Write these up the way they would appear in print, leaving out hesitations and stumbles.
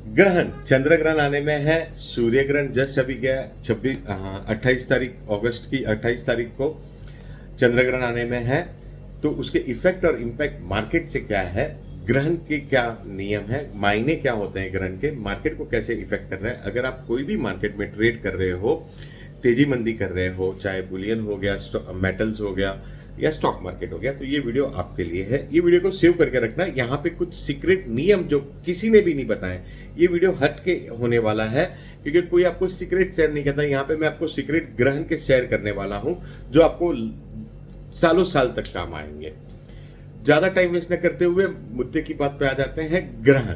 ग्रहण, चंद्र ग्रहण आने में है। सूर्य ग्रहण जस्ट अभी गया 28 तारीख अगस्त की 28 तारीख को चंद्र ग्रहण आने में है। तो उसके इफेक्ट और इम्पैक्ट मार्केट से क्या है, ग्रहण के क्या नियम है, मायने क्या होते हैं ग्रहण के, मार्केट को कैसे इफेक्ट कर रहे हैं। अगर आप कोई भी मार्केट में ट्रेड कर रहे हो, तेजी मंदी कर रहे हो, चाहे बुलियन हो गया, मेटल्स हो गया या स्टॉक मार्केट हो गया, तो ये वीडियो आपके लिए है। ये वीडियो को सेव करके रखना। यहाँ पे कुछ सीक्रेट नियम जो किसी ने भी नहीं बताए, ये वीडियो हट के होने वाला है, क्योंकि कोई आपको सीक्रेट शेयर नहीं करता। यहाँ पे मैं आपको सीक्रेट ग्रहण के शेयर करने वाला हूँ, जो आपको सालों साल तक काम आएंगे। ज्यादा टाइम वेस्ट न करते हुए मुद्दे की बात पे आ जाते हैं। ग्रहण,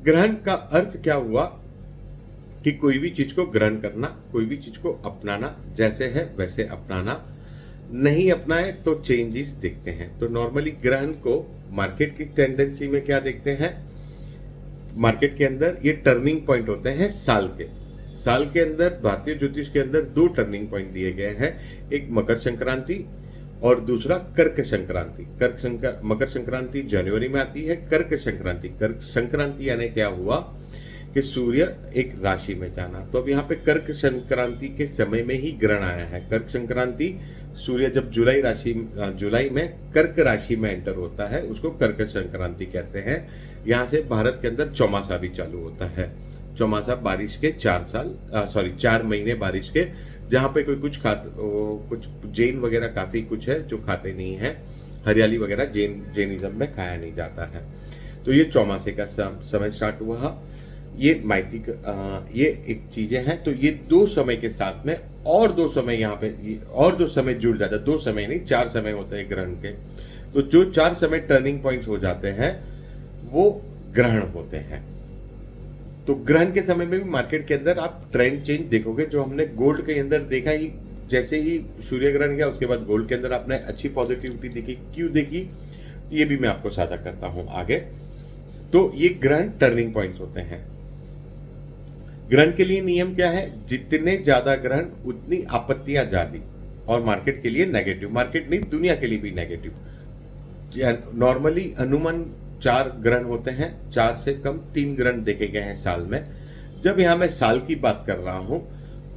ग्रहण का अर्थ क्या हुआ कि कोई भी चीज को ग्रहण करना, कोई भी चीज को अपनाना, जैसे है वैसे अपनाना। नहीं अपनाए तो चेंजेस देखते हैं। तो नॉर्मली ग्रहण को मार्केट की टेंडेंसी में क्या देखते हैं, मार्केट के अंदर ये टर्निंग पॉइंट होते हैं साल के अंदर। भारतीय ज्योतिष के अंदर दो टर्निंग पॉइंट दिए गए हैं, एक मकर संक्रांति और दूसरा कर्क संक्रांति। मकर संक्रांति जनवरी में आती है। कर्क संक्रांति यानी क्या हुआ कि सूर्य एक राशि में जाना। तो अब यहाँ पे कर्क संक्रांति के समय में ही ग्रहण आया है। कर्क संक्रांति, सूर्य जब जुलाई में कर्क राशि में एंटर होता है, उसको कर्क संक्रांति कहते हैं। यहाँ से भारत के अंदर चौमासा भी चालू होता है। चौमासा बारिश के 4 महीने बारिश के, जहाँ पे कोई कुछ जैन वगैरह काफी कुछ है जो खाते नहीं है। हरियाली वगैरह जैनिज्म में खाया नहीं जाता है। तो ये चौमासे का समय स्टार्ट हुआ। ये मैथिक ये एक चीजें हैं। तो ये दो समय के साथ में और दो समय यहाँ पे और दो समय जुड़ जाता है। 2 समय नहीं, 4 समय होते हैं ग्रहण के। तो जो 4 समय टर्निंग पॉइंट्स हो जाते हैं वो ग्रहण होते हैं। तो ग्रहण के समय में भी मार्केट के अंदर आप ट्रेंड चेंज देखोगे, जो हमने गोल्ड के अंदर देखा ही। जैसे ही सूर्य ग्रहण गया उसके बाद गोल्ड के अंदर आपने अच्छी पॉजिटिविटी देखी। क्यों देखी, ये भी मैं आपको साझा करता हूं आगे। तो ये ग्रहण टर्निंग पॉइंट्स होते हैं। ग्रहण के लिए नियम क्या है, जितने ज्यादा ग्रहण उतनी आपत्तियां ज्यादा, और मार्केट के लिए नेगेटिव, मार्केट नहीं दुनिया के लिए भी नेगेटिव। नॉर्मली अनुमान 4 ग्रहण होते हैं, 4 से कम 3 ग्रहण देखे गए हैं साल में। जब यहां मैं साल की बात कर रहा हूं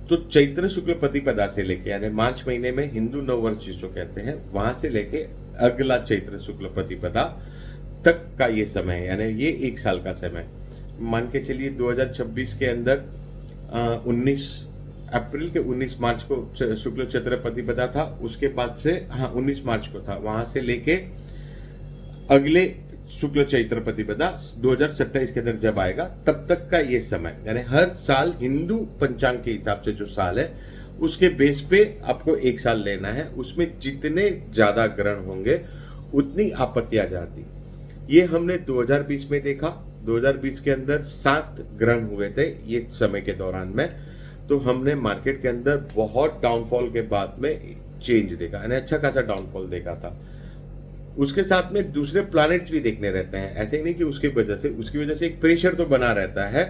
तो चैत्र शुक्ल प्रतिपदा से लेके, यानी मार्च महीने में हिंदू नववर्ष जिसको कहते हैं, वहां से लेके अगला चैत्र शुक्ल प्रतिपदा तक का ये समय है, यानी ये 1 साल का समय मान के चलिए। 2026 के अंदर 19 अप्रैल के 19 मार्च को शुक्ल चैत्र प्रतिपदा था। उसके बाद से 19 मार्च को था, वहां से लेके अगले शुक्ल चैत्र प्रतिपदा 2027 के अंदर जब आएगा तब तक का ये समय, यानी हर साल हिंदू पंचांग के हिसाब से जो साल है उसके बेस पे आपको 1 साल लेना है। उसमें जितने ज्यादा ग्रहण होंगे उतनी आपत्तियां जाती। ये हमने 2020 में देखा। 2020 के अंदर 7 ग्रहण हुए थे ये समय के दौरान में। तो हमने मार्केट के अंदर बहुत डाउनफॉल के बाद में चेंज देखा, यानी अच्छा खासा डाउनफॉल देखा था। उसके साथ में दूसरे प्लैनेट्स भी देखने रहते हैं। ऐसे ही नहीं कि उसकी वजह से एक प्रेशर तो बना रहता है,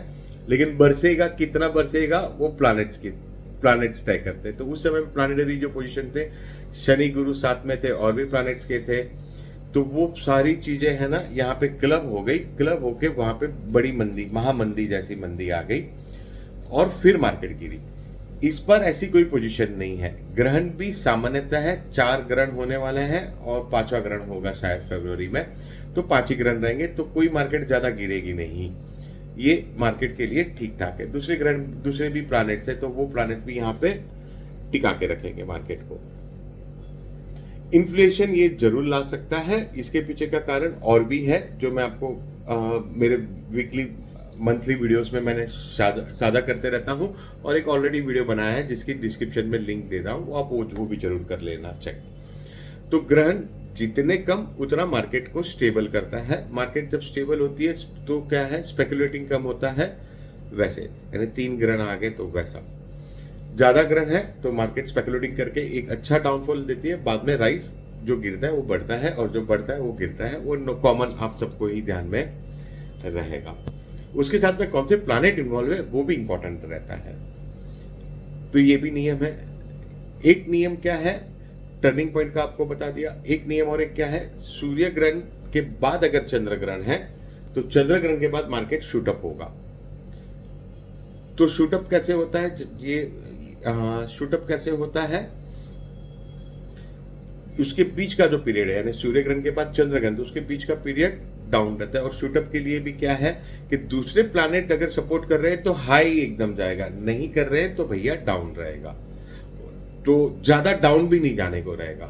लेकिन बरसेगा कितना बरसेगा वो प्लैनेट्स तय करते हैं। तो उस समय प्लानिटरी जो पोजीशन थे, शनि गुरु साथ में थे और भी प्लैनेट्स के थे। तो वो सारी चीजें है ना यहाँ पे क्लब हो गई। क्लब होके वहां पे बड़ी मंदी, महामंदी जैसी मंदी आ गई और फिर मार्केट गिरी। इस पर ऐसी कोई पोजीशन नहीं है। ग्रहण भी सामान्यतः है, 4 ग्रहण होने वाले हैं और 5वां ग्रहण होगा शायद फरवरी में। तो 5 ही ग्रहण रहेंगे, तो कोई मार्केट ज्यादा गिरेगी नहीं। ये मार्केट के लिए ठीक ठाक है। दूसरे भी प्लैनेट्स है, तो वो प्लैनेट भी यहाँ पे टिका के रखेंगे मार्केट को। इन्फ्लेशन ये जरूर ला सकता है। इसके पीछे का कारण और भी है, जो मैं आपको मेरे वीकली मंथली वीडियोस में मैंने साझा करते रहता हूं, और एक ऑलरेडी वीडियो बनाया है जिसकी डिस्क्रिप्शन में लिंक दे रहा हूं, आप वो भी जरूर कर लेना चेक। तो ग्रहण जितने कम उतना मार्केट को स्टेबल करता है। मार्केट जब स्टेबल होती है तो क्या है, स्पेकुलेटिंग कम होता है। वैसे यानी 3 ग्रहण आ गए तो वैसा, ज्यादा ग्रहण है तो मार्केट स्पेकुलेटिंग करके एक अच्छा डाउनफॉल देती है, बाद में राइज, जो गिरता है वो बढ़ता है और जो बढ़ता है वो गिरता है। वो कॉमन आप सबको ही ध्यान में रहेगा। उसके साथ में कौन से प्लैनेट इन्वॉल्व है वो भी इंपॉर्टेंट रहता है। तो ये भी नियम है। एक नियम क्या है, टर्निंग पॉइंट का आपको बता दिया। एक नियम और एक क्या है, सूर्य ग्रहण के बाद अगर चंद्र ग्रहण है तो चंद्र ग्रहण के बाद मार्केट शूट अप होगा। तो शूटअप कैसे होता है, ये शूटअप कैसे होता है, उसके बीच का जो पीरियड है, यानी सूर्य ग्रहण के बाद चंद्र ग्रहण, तो उसके बीच का पीरियड डाउन रहता है। और शूटअप के लिए भी क्या है कि दूसरे प्लैनेट अगर सपोर्ट कर रहे हैं तो हाई एकदम जाएगा, नहीं कर रहे हैं तो भैया डाउन रहेगा। तो ज्यादा डाउन भी नहीं जाने को रहेगा,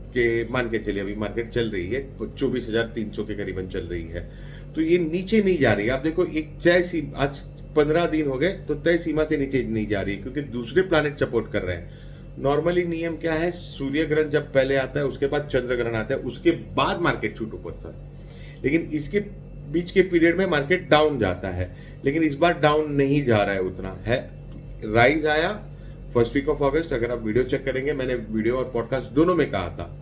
कि मान के चलिए अभी मार्केट चल रही है 24,300 के करीबन चल रही है, तो ये नीचे नहीं जा रही है। आप देखो एक तय सीमा, आज 15 दिन हो गए तो तय सीमा से नीचे नहीं जा रही है, क्योंकि दूसरे प्लैनेट सपोर्ट कर रहे हैं। नॉर्मली नियम क्या है, सूर्य ग्रहण जब पहले आता है उसके बाद चंद्र ग्रहण आता है, उसके बाद मार्केट शूट अप होता है। लेकिन इसके बीच के पीरियड में मार्केट डाउन जाता है, लेकिन इस बार डाउन नहीं जा रहा है उतना है, राइज आया फर्स्ट वीक ऑफ अगस्त। अगर आप वीडियो चेक करेंगे, मैंने वीडियो और पॉडकास्ट दोनों में कहा था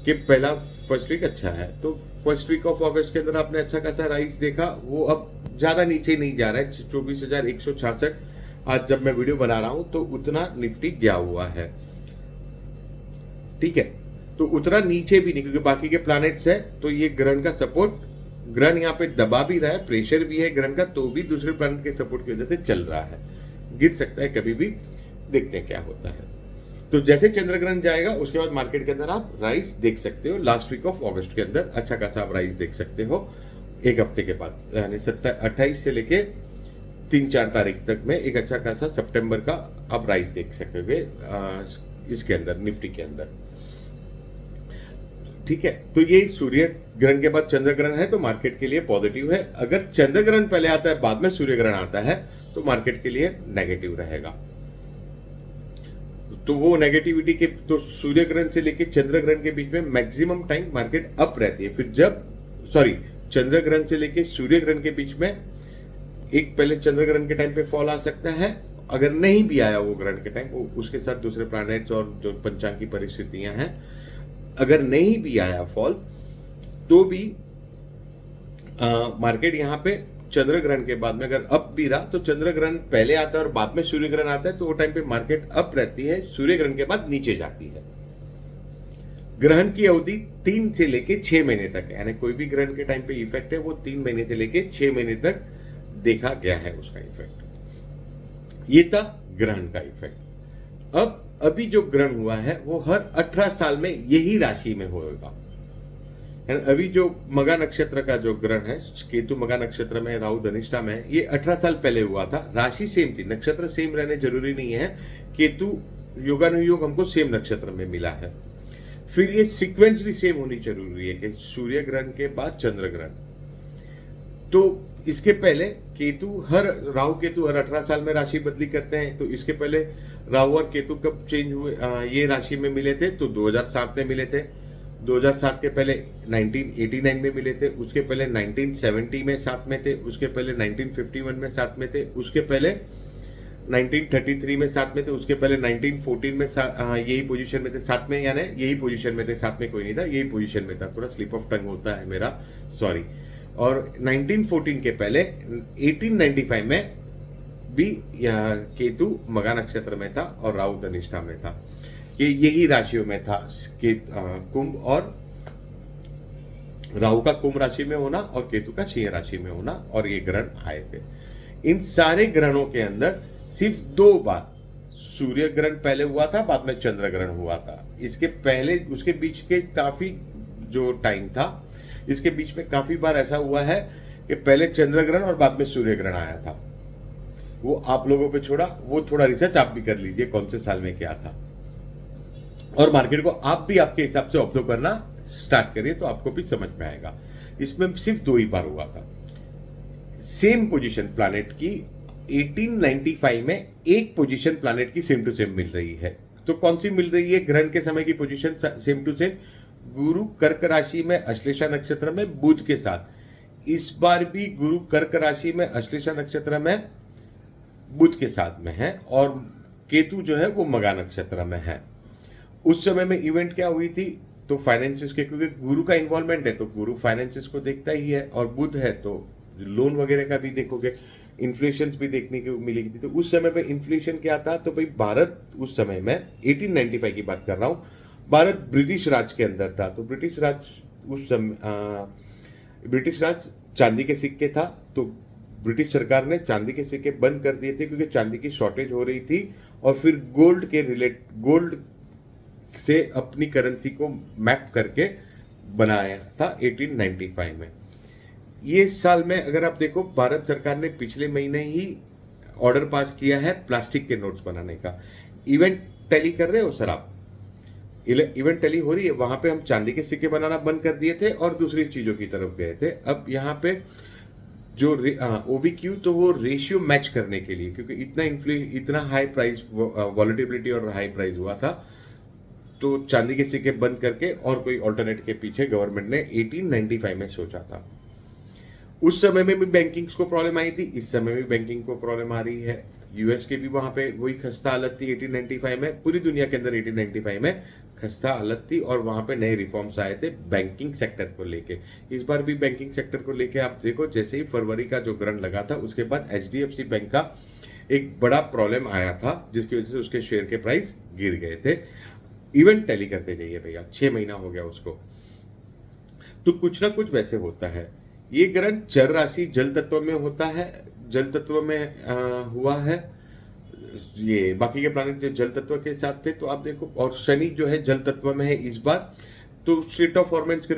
कि पहला फर्स्ट वीक अच्छा है, तो फर्स्ट वीक ऑफ अगस्त के अंदर आपने अच्छा खासा राइज देखा। वो अब ज्यादा नीचे नहीं जा रहा है, 24,166 आज जब मैं वीडियो बना रहा हूं तो उतना निफ्टी गया हुआ है, ठीक है। तो उतना नीचे भी नहीं, क्योंकि बाकी के प्लैनेट्स है, तो ये ग्रहण का सपोर्ट, ग्रहण यहाँ पे दबा भी रहा है, प्रेशर भी है ग्रहण का, तो भी दूसरे प्लैनेट के सपोर्ट की वजह से चल रहा है, गिर सकता है कभी भी, देखते हैं क्या होता है। तो जैसे चंद्र ग्रहण जाएगा उसके बाद मार्केट के अंदर आप राइज देख सकते हो। लास्ट वीक ऑफ अगस्त के अंदर अच्छा खासा आप राइज देख सकते हो, एक हफ्ते के बाद, यानी 28 से लेके 3-4 तारीख तक में एक अच्छा खासा सितंबर का आप राइज देख सकते हो इसके अंदर, निफ्टी के अंदर, ठीक है। तो ये सूर्य ग्रहण के बाद चंद्र ग्रहण है, तो मार्केट के लिए पॉजिटिव है। अगर चंद्र ग्रहण पहले आता है बाद में सूर्य ग्रहण आता है तो मार्केट के लिए नेगेटिव रहेगा। तो वो नेगेटिविटी के, तो सूर्य ग्रहण से लेके चंद्र ग्रहण के बीच में मैक्सिमम टाइम मार्केट अप रहती है। फिर जब चंद्र ग्रहण से लेके सूर्य ग्रहण के बीच में एक पहले चंद्र ग्रहण के टाइम पे फॉल आ सकता है, अगर नहीं भी आया वो ग्रहण के टाइम, वो उसके साथ दूसरे प्लैनेट्स और जो पंचांग की परिस्थितियां हैं, अगर नहीं भी आया फॉल तो भी मार्केट यहाँ पे चंद्र ग्रहण के बाद में अगर अप भी रहा, तो चंद्र ग्रहण पहले आता है और बाद में सूर्य ग्रहण आता है, तो वो टाइम पे मार्केट अप रहती है, सूर्य ग्रहण के बाद नीचे जाती है। ग्रहण की अवधि 3 से लेके 6 महीने तक है, यानी कोई भी ग्रहण के टाइम पे इफेक्ट है वो 3 महीने से लेके 6 महीने तक देखा गया है उसका इफेक्ट। ये था ग्रहण का इफेक्ट। अब अभी जो ग्रहण हुआ है वो हर 18 साल में यही राशि में होगा। अभी जो मगा नक्षत्र का जो ग्रहण है, केतु मगा नक्षत्र में, राहु धनिष्ठा में, ये 18 साल पहले हुआ था। राशि सेम थी, नक्षत्र सेम रहने जरूरी नहीं है, केतु योगानुयोग हमको सेम नक्षत्र में मिला है। फिर ये सीक्वेंस भी सेम होनी जरूरी है कि सूर्य ग्रहण के बाद चंद्र ग्रहण। तो इसके पहले राहु केतु हर 18 साल में राशि बदली करते हैं, तो इसके पहले राहु और केतु कब चेंज हुए, ये राशि में मिले थे, तो 2007 में मिले थे। 2007 के पहले 1989 में मिले थे, उसके पहले 1970 में साथ में थे, उसके पहले 1951 में साथ में थे, उसके पहले 1933 में साथ में थे, उसके पहले 1914 में यही पोजीशन में थे साथ में, यानी यही पोजीशन में थे, साथ में कोई नहीं था, यही पोजीशन में था। थोड़ा स्लिप ऑफ टंग होता है मेरा, सॉरी। और 1914 के पहले 1895 में भी केतु मगा नक्षत्र में था और राहु धनिष्ठा में था। ये यही राशियों में था, कुंभ, और राहु का कुंभ राशि में होना और केतु का सिंह राशि में होना, और ये ग्रहण आए थे। इन सारे ग्रहणों के अंदर सिर्फ 2 बार सूर्य ग्रहण पहले हुआ था, बाद में चंद्र ग्रहण हुआ था। इसके पहले उसके बीच के काफी जो टाइम था, इसके बीच में काफी बार ऐसा हुआ है कि पहले चंद्र ग्रहण और बाद में सूर्य ग्रहण आया था। वो आप लोगों पे छोड़ा, वो थोड़ा रिसर्च आप भी कर लीजिए कौन से साल में क्या था, और मार्केट को आप भी आपके हिसाब से ऑब्जर्व करना स्टार्ट करिए, तो आपको भी समझ में आएगा। इसमें सिर्फ 2 ही बार हुआ था। सेम पोजीशन प्लैनेट की 1895 में एक पोजीशन प्लैनेट की सेम टू सेम मिल रही है। तो कौन सी मिल रही है ग्रहण के समय की पोजीशन सेम टू सेम? गुरु कर्क राशि में अश्लेषा नक्षत्र में बुध के साथ। इस बार भी गुरु कर्क राशि में अश्लेषा नक्षत्र में बुध के साथ में है, और केतु जो है वो मगा नक्षत्र में है। उस समय में इवेंट क्या हुई थी, तो फाइनेंसिस के, क्योंकि गुरु का इन्वॉल्वमेंट है तो गुरु फाइनेंसिस को देखता ही है, और बुध है तो लोन वगैरह का भी देखोगे, इन्फ्लेशन भी देखने को मिलेगी थी। तो उस समय पे इन्फ्लेशन क्या था, तो भाई भारत उस समय में 1895 की बात कर रहा हूँ, भारत ब्रिटिश राज के अंदर था। तो ब्रिटिश राज उस समय ब्रिटिश राज चांदी के सिक्के था, तो ब्रिटिश सरकार ने चांदी के सिक्के बंद कर दिए थे क्योंकि चांदी की शॉर्टेज हो रही थी, और फिर गोल्ड से अपनी करेंसी को मैप करके बनाया था 1895 में। ये साल में अगर आप देखो, भारत सरकार ने पिछले महीने ही ऑर्डर पास किया है प्लास्टिक के नोट्स बनाने का। इवेंट टैली कर रहे हो सर आप? इवेंट टैली हो रही है, वहां पे हम चांदी के सिक्के बनाना बंद कर दिए थे और दूसरी चीजों की तरफ गए थे। अब यहाँ पे जो OBQ, तो वो रेशियो मैच करने के लिए, क्योंकि इतना हाई प्राइस वॉलेटिलिटी और हाई प्राइस हुआ था, तो चांदी के सिक्के बंद करके और कोई ऑल्टरनेट के पीछे गवर्नमेंट ने 1895 में सोचा था। उस समय में भी बैंकिंग को प्रॉब्लम आई थी, इस समय भी बैंकिंग को प्रॉब्लम आ रही है। यूएस के भी वहां पे वही खस्ता हालत थी 1895 में, पूरी दुनिया के अंदर 1895 में खस्ता हालत थी, और वहां पे नए रिफॉर्म्स आए थे बैंकिंग सेक्टर को लेके। इस बार भी बैंकिंग सेक्टर को लेके आप देखो, जैसे ही फरवरी का जो ग्रहण लगा था, उसके बाद HDFC बैंक का एक बड़ा प्रॉब्लम आया था, जिसकी वजह से उसके शेयर के प्राइस गिर गए थे। इवेंट टैली करते जाइए भैया, 6 महीना हो गया उसको, तो कुछ ना कुछ वैसे होता है। ये ग्रहण चर राशि जल तत्व में होता है, जल तत्व में हुआ है। ये बाकी के प्लैनेट जो जल तत्व के साथ थे, तो आप देखो, और शनि जो है जल तत्व में है इस बार, तो स्टेट ऑफ फॉर्मेंस के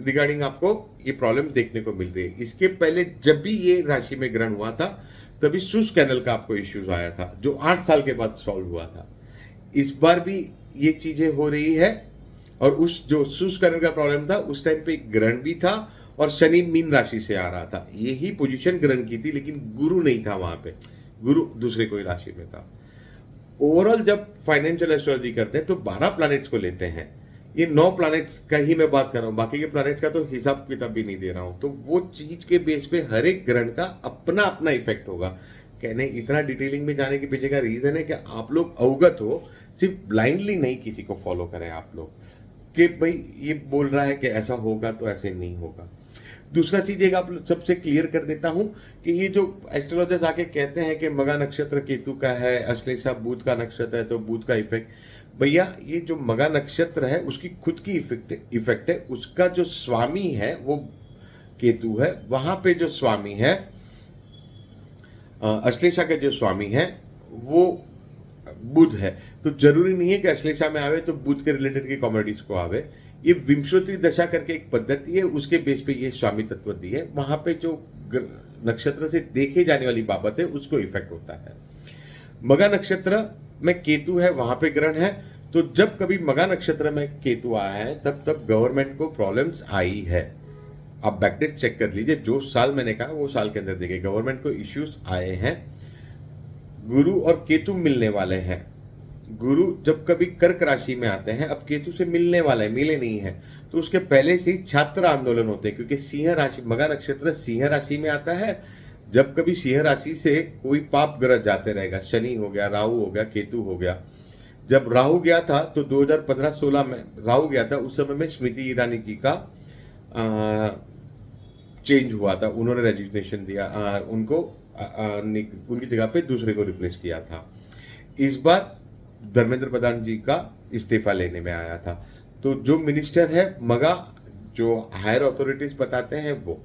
रिगार्डिंग आपको ये प्रॉब्लम देखने को मिल रही है। इसके पहले जब भी ये राशि में ग्रहण हुआ था, तभी सूस कैनल का आपको इश्यूज आया था, जो 8 साल के बाद सॉल्व हुआ था। इस बार भी ये चीजें हो रही है, और उस जो सूस कैनल का प्रॉब्लम था, उस टाइम पे ग्रहण भी था और शनि मीन राशि से आ रहा था। यही पोजीशन ग्रहण की थी, लेकिन गुरु नहीं था वहां पे, गुरु दूसरे कोई राशि में था। ओवरऑल जब फाइनेंशियल एस्ट्रोलॉजी करते हैं तो 12 प्लैनेट्स को लेते हैं। ये 9 प्लैनेट्स का ही मैं बात कर रहा हूँ, बाकी के प्लैनेट्स का तो हिसाब किताब भी नहीं दे रहा हूँ। तो वो चीज के बेस पे हर एक ग्रहण का अपना अपना इफेक्ट होगा। कहने इतना डिटेलिंग में जाने के पीछे का रीजन है कि आप लोग अवगत हो, सिर्फ ब्लाइंडली नहीं किसी को फॉलो करें आप लोग, कि भाई ये बोल रहा है कि ऐसा होगा तो ऐसे नहीं होगा। दूसरा चीज एक आप सबसे क्लियर कर देता हूं कि ये जो एस्ट्रोलॉजर्स आके कहते हैं कि मगा नक्षत्र केतु का है, अश्लेषा बुध का नक्षत्र है, तो बुध का इफेक्ट, भैया ये जो मगा नक्षत्र है उसकी खुद की इफेक्ट है। उसका जो स्वामी है वो केतु है, वहां पे जो स्वामी है अश्लेषा के जो स्वामी है वो बुध है। तो जरूरी नहीं है कि अश्लेषा में आवे तो बुध के रिलेटेड की कॉमेडिज को आवे। ये विंशोत्तरी दशा करके एक पद्धति है, उसके बेस पे ये स्वामी तत्व दी है, वहां पे जो नक्षत्र से देखे जाने वाली बाबत है उसको इफेक्ट होता है। मगा नक्षत्र में केतु है, वहां पे ग्रहण है, तो जब कभी मगा नक्षत्र में केतु आया है तब गवर्नमेंट को प्रॉब्लम्स आई है। आप बैकडेट चेक कर लीजिए, जो साल मैंने कहा वो साल के अंदर देखिए गवर्नमेंट को इश्यूज आए हैं। गुरु और केतु मिलने वाले हैं। गुरु जब कभी कर्क राशि में आते हैं, अब केतु से मिलने वाला है, मिले नहीं है, तो उसके पहले से ही छात्र आंदोलन होते हैं, क्योंकि सिंह राशि, मगा नक्षत्र सिंह राशि में आता है। जब कभी सिंह राशि से कोई पाप ग्रह जाते रहेगा, शनि हो गया, राहु हो गया, केतु हो गया। जब राहु गया था तो 2015-16 में राहु गया था, उस समय में स्मृति ईरानी जी का चेंज हुआ था, उन्होंने रेजिग्नेशन दिया, उनको उनकी जगह पे दूसरे को रिप्लेस किया था। इस बार धर्मेंद्र प्रधान जी का इस्तीफा लेने में आया था। तो जो मिनिस्टर है मगा, जो हायर अथॉरिटीज बताते हैं वो,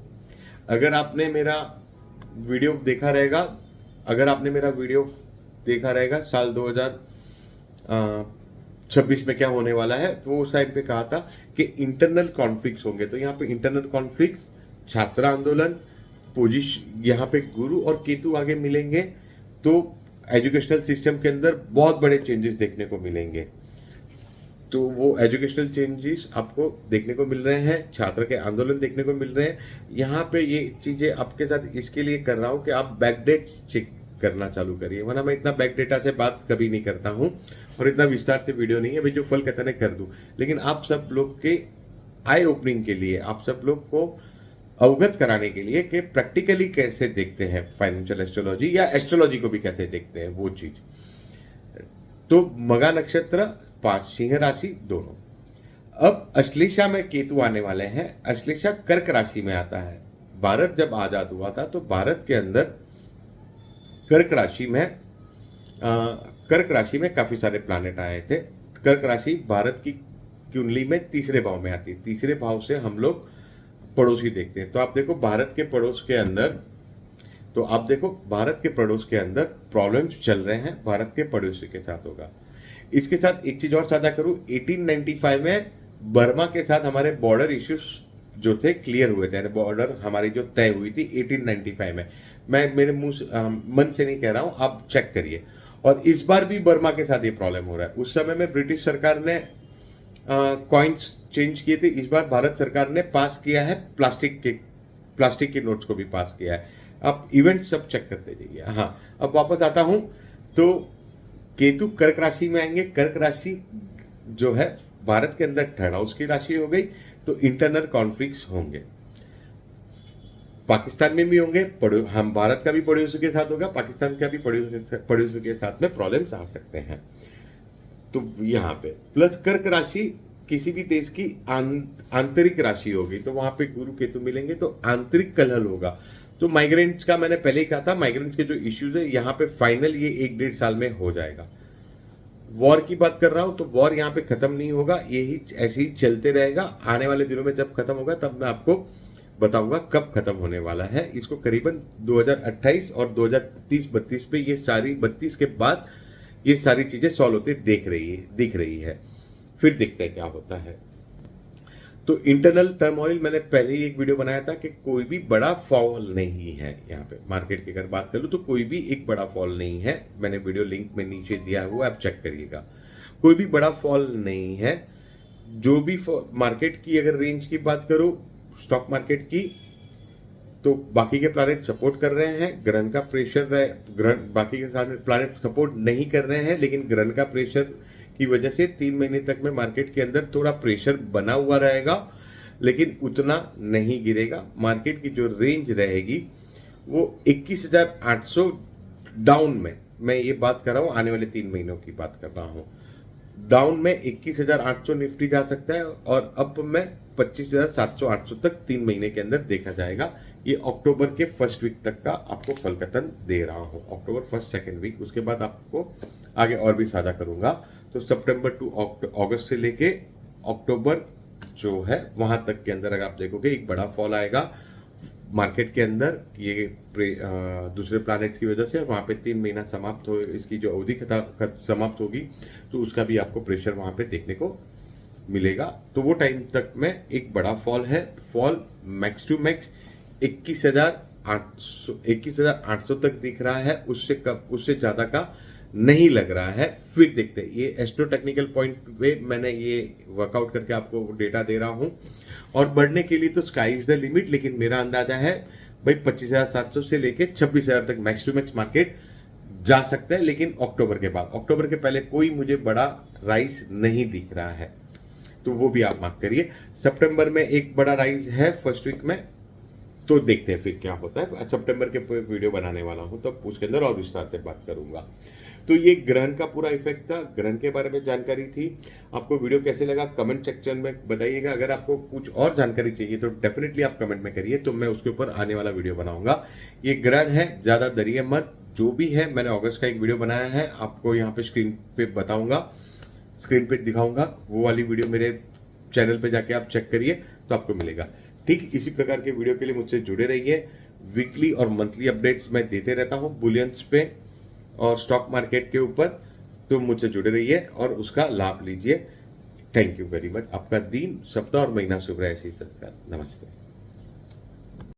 अगर आपने मेरा वीडियो देखा रहेगा साल 2026 में क्या होने वाला है, तो उस टाइम पे कहा था कि इंटरनल कॉन्फ्लिक्ट्स होंगे। तो यहाँ पे इंटरनल कॉन्फ्लिक्ट्स, छात्र आंदोलन, यहाँ पे गुरु और केतु आगे मिलेंगे, तो एजुकेशनल सिस्टम के अंदर बहुत बड़े चेंजेस देखने को मिलेंगे। तो वो एजुकेशनल चेंजेस आपको देखने को मिल रहे हैं, छात्र के आंदोलन देखने को मिल रहे हैं। यहाँ पे ये चीजें आपके साथ इसके लिए कर रहा हूँ कि आप बैकडेट्स चेक करना चालू करिए, वरना मैं इतना बैक डेटा से बात कभी नहीं करता हूँ और इतना विस्तार से वीडियो नहीं है भाई, जो फल कहता है कर दूं। लेकिन आप सब लोग के आई ओपनिंग के लिए, आप सब लोग को अवगत कराने के लिए कि प्रैक्टिकली कैसे देखते हैं फाइनेंशियल एस्ट्रोलॉजी, या एस्ट्रोलॉजी को भी कैसे देखते हैं वो चीज। तो मगा नक्षत्र 5, सिंह राशि दोनों। अब अश्लेषा में केतु आने वाले हैं। अश्लेषा कर्क राशि में आता है। भारत जब आजाद हुआ था तो भारत के अंदर कर्क राशि में काफी सारे प्लैनेट आए थे। कर्क राशि भारत की कुंडली में तीसरे भाव में आती है। तीसरे भाव से हम लोग पड़ोसी देखते हैं। तो आप देखो भारत के पड़ोस के अंदर तो आप देखो भारत के पड़ोस के अंदर प्रॉब्लम्स चल रहे हैं, भारत के पड़ोसी के साथ होगा। इसके साथ एक चीज और साझा करूं, 1895 में बर्मा के साथ हमारे बॉर्डर इश्यूज जो थे क्लियर हुए थे, बॉर्डर हमारी जो तय हुई थी 1895 में। मैं मेरे मन से नहीं कह रहा हूं, आप चेक करिए। और इस बार भी बर्मा के साथ ये प्रॉब्लम हो रहा है। उस समय में ब्रिटिश सरकार ने कॉइन्स चेंज किए थे, इस बार भारत सरकार ने पास किया है प्लास्टिक के नोट्स को भी पास किया है। आप इवेंट सब चेक करते जाइए। हाँ, अब वापस आता हूं, तो केतु कर्क राशि में आएंगे। कर्क राशि जो है भारत के अंदर थर्ड हाउस की राशि हो गई, तो इंटरनल कॉन्फ्लिक्ट्स होंगे, पाकिस्तान में भी होंगे, हम भारत का भी पड़ोसियों के साथ होगा, पाकिस्तान का भी पड़ोसियों के साथ में प्रॉब्लम्स आ सकते हैं। तो यहाँ पे प्लस कर्क राशि किसी भी देश की आंतरिक राशि होगी, तो वहां पे गुरु केतु मिलेंगे तो आंतरिक कलह होगा। तो माइग्रेंट्स का मैंने पहले ही कहा था, माइग्रेंट्स के जो इश्यूज है यहाँ पे फाइनल ये 1-1.5 साल में हो जाएगा। वॉर की बात कर रहा हूं तो वॉर यहाँ पे खत्म नहीं होगा, यही ऐसे ही चलते रहेगा। आने वाले दिनों में जब खत्म होगा तब मैं आपको बताऊंगा कब खत्म होने वाला है। इसको करीबन 2028 और 2030-32 पे ये सारी 32 के बाद ये सारी चीजें सॉल्व होते दिख रही है। फिर देखते हैं क्या होता है। तो इंटरनल टर्मोइल मैंने पहले ही एक वीडियो बनाया था कि कोई भी बड़ा फॉल नहीं है यहाँ पे। मार्केट की अगर बात करूँ तो कोई भी एक बड़ा फॉल नहीं है, मैंने वीडियो लिंक में नीचे दिया हुआ, आप चेक करिएगा। कोई भी बड़ा फॉल नहीं है। जो भी मार्केट की अगर रेंज की बात करूँ, स्टॉक मार्केट की, तो बाकी के प्लैनेट सपोर्ट कर रहे हैं। ग्रहण का प्रेशर ग्रहण बाकी के प्लैनेट सपोर्ट नहीं कर रहे हैं, लेकिन ग्रहण का प्रेशर की वजह से 3 महीने तक में मार्केट के अंदर थोड़ा प्रेशर बना हुआ रहेगा, लेकिन उतना नहीं गिरेगा। मार्केट की जो रेंज रहेगी वो 21,800 डाउन में, मैं ये बात कर रहा हूँ आने वाले 3 महीनों की बात कर रहा हूँ। डाउन में 21,800 निफ्टी जा सकता है और अप में 25,700-800 तक 3 महीने के अंदर देखा जाएगा। ये अक्टूबर के फर्स्ट वीक तक का आपको फलकथन दे रहा हूँ, अक्टूबर फर्स्ट सेकेंड वीक। उसके बाद आपको आगे और भी साझा करूंगा। तो सितंबर टू अगस्त से लेके अक्टूबर जो है वहां तक के अंदर अगर आप देखोगे एक बड़ा फॉल आएगा मार्केट के अंदर, ये दूसरे प्लैनेट्स की वजह से। वहां पे 3 महीना समाप्त हो, इसकी जो अवधि समाप्त होगी, तो उसका भी आपको प्रेशर वहां पे देखने को मिलेगा। तो वो टाइम तक में एक बड़ा फॉल है। फॉल मैक्स टू मैक्स 21,800 तक दिख रहा है, उससे ज्यादा का नहीं लग रहा है। फिर देखते हैं, ये एस्ट्रो टेक्निकल पॉइंट पे मैंने ये वर्कआउट करके आपको डेटा दे रहा हूं। और बढ़ने के लिए तो स्काई इज द लिमिट, लेकिन मेरा अंदाजा है भाई 25,700 से लेके 26,000 तक मैक्स टू मैक्स मार्केट जा सकता है। लेकिन अक्टूबर के बाद, अक्टूबर के पहले कोई मुझे बड़ा राइज नहीं दिख रहा है, तो वो भी आप मार्क करिए। सितंबर में एक बड़ा राइज है फर्स्ट वीक में, तो देखते हैं फिर क्या होता है। सितंबर के वीडियो बनाने वाला हूं, तो उसके अंदर और विस्तार से बात करूंगा। तो ये ग्रहण का पूरा इफेक्ट था, ग्रहण के बारे में जानकारी थी। आपको वीडियो कैसे लगा कमेंट सेक्शन में बताइएगा। अगर आपको कुछ और जानकारी चाहिए तो डेफिनेटली आप कमेंट में करिए, तो मैं उसके ऊपर आने वाला वीडियो बनाऊंगा। ये ग्रहण है, ज्यादा डरिए मत। जो भी है, मैंने अगस्त का एक वीडियो बनाया है, आपको यहाँ पे स्क्रीन पे बताऊंगा, स्क्रीन पे दिखाऊंगा। वो वाली वीडियो मेरे चैनल पे जाके आप चेक करिए तो आपको मिलेगा। ठीक इसी प्रकार के वीडियो के लिए मुझसे जुड़े रहिए। वीकली और मंथली अपडेट्स मैं देते रहता हूँ बुलियंस पे और स्टॉक मार्केट के ऊपर, तो मुझसे जुड़े रहिए और उसका लाभ लीजिए। Thank you very much. आपका दिन, सप्ताह और महीना शुभ रहे। ऐसी सत्कार। नमस्ते।